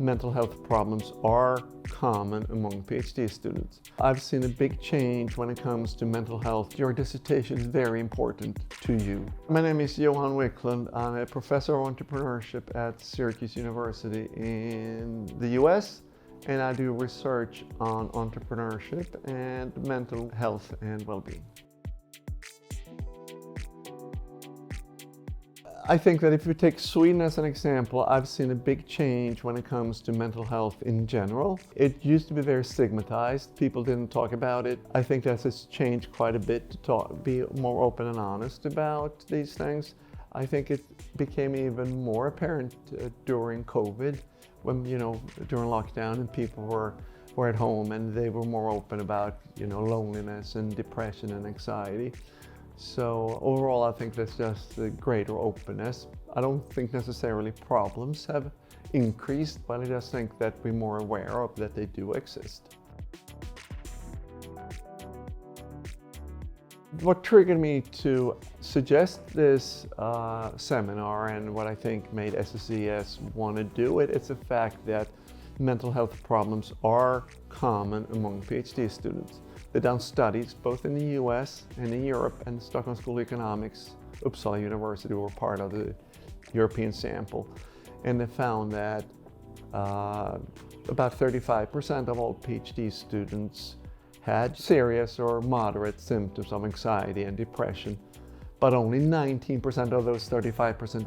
mental health problems are common among PhD students. I've seen a big change when it comes to mental health. Your dissertation is very important to you. My name is Johan Wiklund. I'm a professor of entrepreneurship at Syracuse University in the US, and I do research on entrepreneurship and mental health and well-being. I think that if you take Sweden as an example, I've seen a big change when it comes to mental health in general. It used to be very stigmatized. People didn't talk about it. I think that has changed quite a bit to be more open and honest about these things. I think it became even more apparent during COVID, when, during lockdown and people were at home and they were more open about, loneliness and depression and anxiety. So overall, I think that's just a greater openness. I don't think necessarily problems have increased, but I just think that we're more aware of that they do exist. What triggered me to suggest this seminar and what I think made SSES want to do it, it's the fact that mental health problems are common among PhD students. They've done studies both in the US and in Europe, and Stockholm School of Economics, Uppsala University were part of the European sample. And they found that about 35% of all PhD students had serious or moderate symptoms of anxiety and depression, but only 19% of those 35%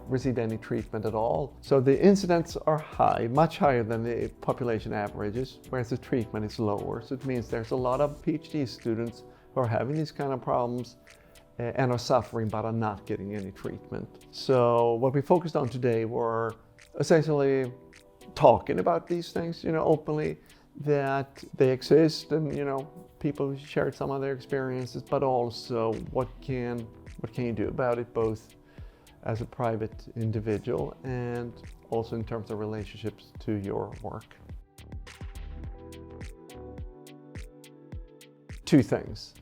received any treatment at all. So the incidence are high, much higher than the population averages, whereas the treatment is lower. So it means there's a lot of PhD students who are having these kind of problems and are suffering but are not getting any treatment. So what we focused on today were essentially talking about these things, openly, that they exist, and people shared some of their experiences, but also what can you do about it, both as a private individual and also in terms of relationships to your work. Two things.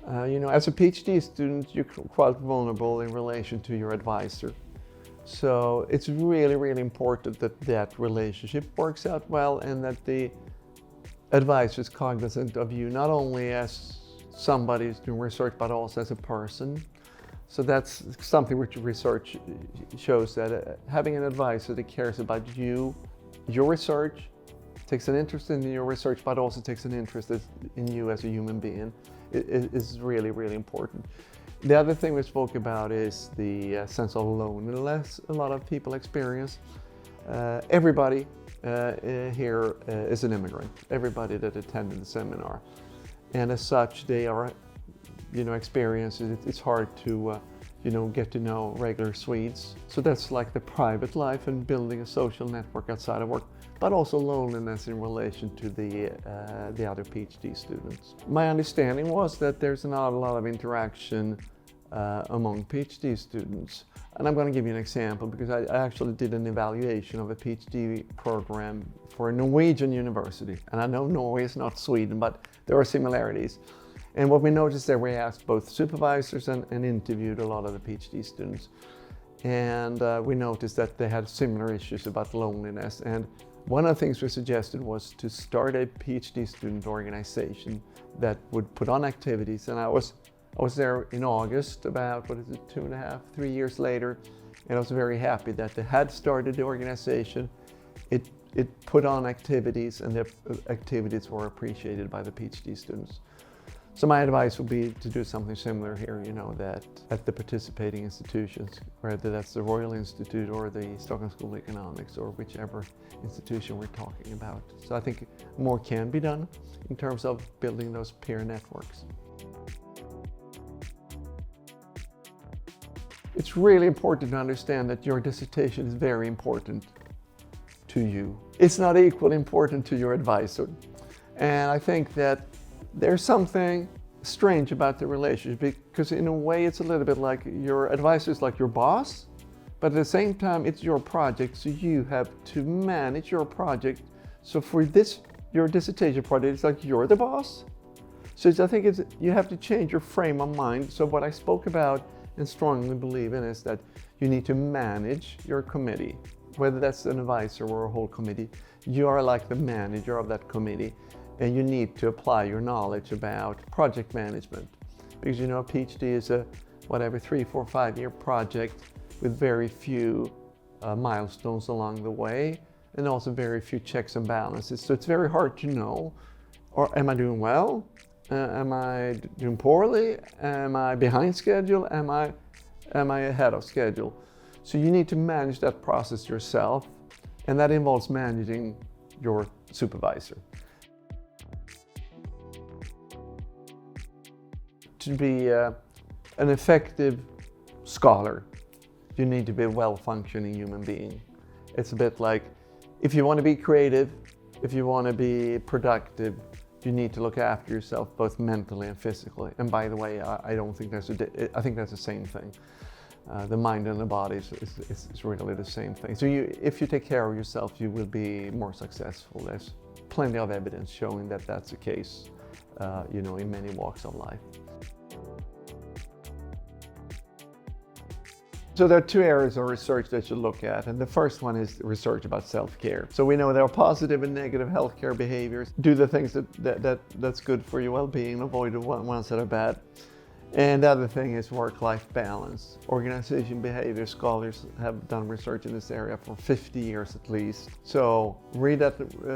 As a PhD student, you're quite vulnerable in relation to your advisor. So it's really, really important that that relationship works out well and that the advisor is cognizant of you, not only as somebody who's doing research, but also as a person. So that's something which research shows, that having an advisor that cares about you, your research, takes an interest in your research, but also takes an interest in you as a human being, is really, really important. The other thing we spoke about is the sense of loneliness a lot of people experience. Everybody here is an immigrant, everybody that attended the seminar. And as such, they are, experiencing it. It's hard to, get to know regular Swedes. So that's like the private life and building a social network outside of work, but also loneliness in relation to the other PhD students. My understanding was that there's not a lot of interaction among PhD students. And I'm going to give you an example, because I actually did an evaluation of a PhD program for a Norwegian university. And I know Norway is not Sweden, but there are similarities. And what we noticed there, we asked both supervisors and interviewed a lot of the PhD students. And we noticed that they had similar issues about loneliness. And one of the things we suggested was to start a PhD student organization that would put on activities. And I was there in August, about, 2.5, 3 years later, and I was very happy that they had started the organization. It put on activities, and the activities were appreciated by the PhD students. So my advice would be to do something similar here, that at the participating institutions, whether that's the Royal Institute or the Stockholm School of Economics or whichever institution we're talking about. So I think more can be done in terms of building those peer networks. It's really important to understand that your dissertation is very important to you. It's not equally important to your advisor. And I think that there's something strange about the relationship, because in a way it's a little bit like your advisor is like your boss, but at the same time it's your project, so you have to manage your project. So for your dissertation project, it's like you're the boss. So I think you have to change your frame of mind. So what I spoke about and strongly believe in is that you need to manage your committee. whether that's an advisor or a whole committee, you are like the manager of that committee, and you need to apply your knowledge about project management. Because a PhD is a 3, 4, 5 year project with very few milestones along the way, and also very few checks and balances. So it's very hard to know, or am I doing well? Am I doing poorly? Am I behind schedule? Am I ahead of schedule? So you need to manage that process yourself, and that involves managing your supervisor. To be an effective scholar, you need to be a well-functioning human being. It's a bit like, if you want to be creative, if you want to be productive, you need to look after yourself both mentally and physically. And by the way, I don't think I think that's the same thing. The mind and the body is really the same thing. So if you take care of yourself, you will be more successful. There's plenty of evidence showing that that's the case, in many walks of life. So there are two areas of research that you look at, and the first one is research about self-care. So we know there are positive and negative healthcare behaviors. Do the things that's good for your well-being, avoid the ones that are bad. And the other thing is work-life balance. Organization behavior scholars have done research in this area for 50 years at least. So read that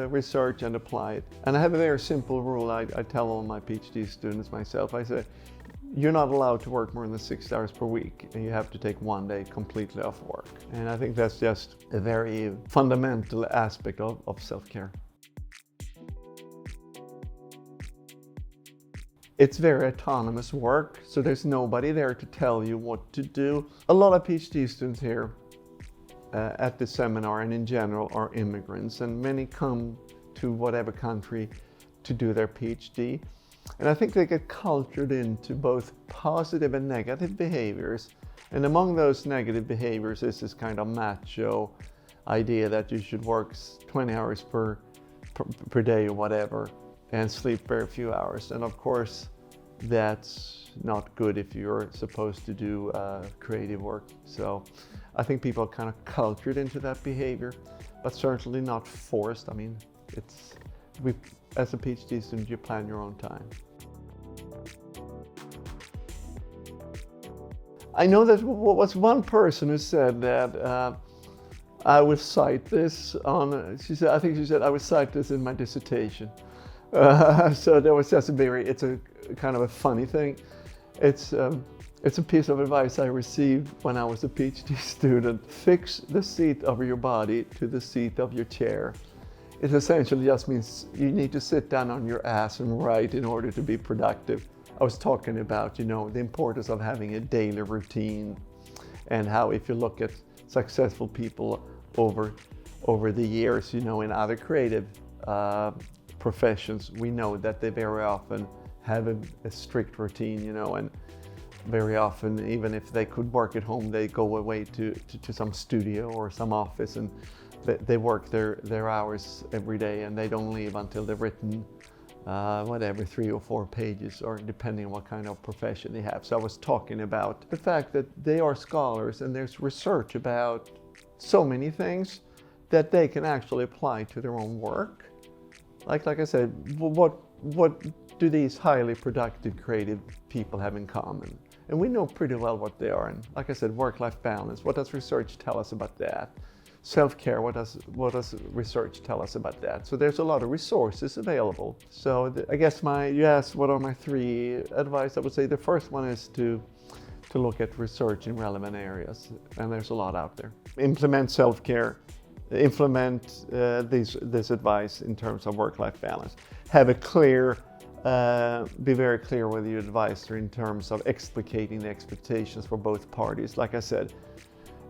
research and apply it. And I have a very simple rule I tell all my PhD students myself. I say, you're not allowed to work more than 6 hours per week, and you have to take one day completely off work. And I think that's just a very fundamental aspect of self-care. It's very autonomous work, so there's nobody there to tell you what to do. A lot of PhD students here at the seminar and in general are immigrants, and many come to whatever country to do their PhD. And I think they get cultured into both positive and negative behaviors. And among those negative behaviors is this kind of macho idea that you should work 20 hours per day or whatever, and sleep very few hours. And of course, that's not good if you're supposed to do creative work. So I think people are kind of cultured into that behavior, but certainly not forced. I mean, as a PhD student, you plan your own time. I know that was one person who said that I would cite this on, I think she said I would cite this in my dissertation. So there was just it's a kind of a funny thing. It's a piece of advice I received when I was a PhD student. Fix the seat of your body to the seat of your chair. It essentially just means you need to sit down on your ass and write in order to be productive. I was talking about, the importance of having a daily routine, and how if you look at successful people over the years, in other creative professions, we know that they very often have a strict routine, and very often, even if they could work at home, they go away to some studio or some office, and they work their hours every day, and they don't leave until they've written 3 or 4 pages, or depending on what kind of profession they have. So I was talking about the fact that they are scholars, and there's research about so many things that they can actually apply to their own work. Like I said, what do these highly productive creative people have in common? And we know pretty well what they are. And like I said, work-life balance, what does research tell us about that? Self-care, what does research tell us about that? So there's a lot of resources available. So I guess you asked what are my 3 advice. I would say the first one is to look at research in relevant areas, and there's a lot out there. Implement self-care, implement this advice in terms of work-life balance. Have be very clear with your advisor in terms of explicating the expectations for both parties. Like I said,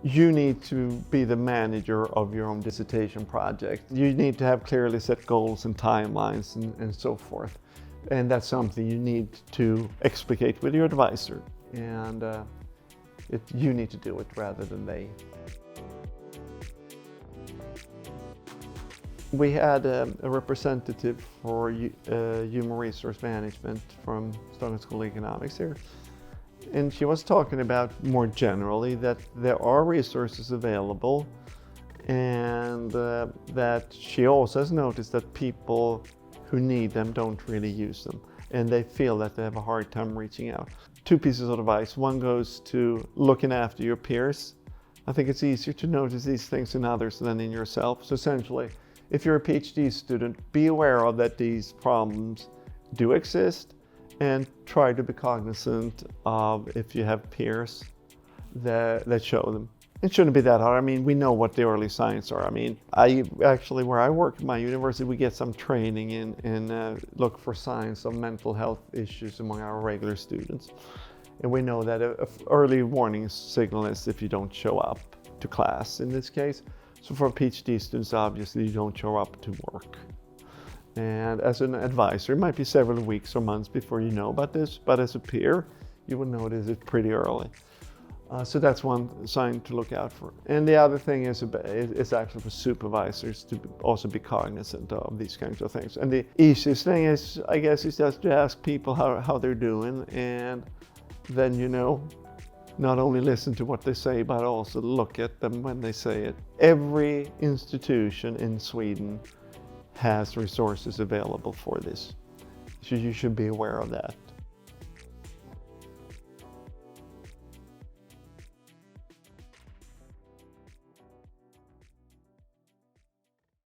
you need to be the manager of your own dissertation project. You need to have clearly set goals and timelines and so forth. And that's something you need to explicate with your advisor. And you need to do it rather than they. We had a representative for human resource management from Stockholm School of Economics here. And she was talking about more generally that there are resources available and that she also has noticed that people who need them don't really use them, and they feel that they have a hard time reaching out. 2 pieces of advice. One goes to looking after your peers. I think it's easier to notice these things in others than in yourself. So essentially, if you're a PhD student, be aware of that these problems do exist, and try to be cognizant of if you have peers that show them. It shouldn't be that hard. I mean, we know what the early signs are. I mean, where I work at my university, we get some training in look for signs of mental health issues among our regular students. And we know that a early warning signal is if you don't show up to class in this case. So for PhD students, obviously you don't show up to work. And as an advisor, it might be several weeks or months before you know about this, but as a peer, you will notice it pretty early. So that's one sign to look out for. And the other thing is actually for supervisors to also be cognizant of these kinds of things. And the easiest thing is, I guess, is just to ask people how they're doing, and then, you know, not only listen to what they say, but also look at them when they say it. Every institution in Sweden has resources available for this. So you should be aware of that.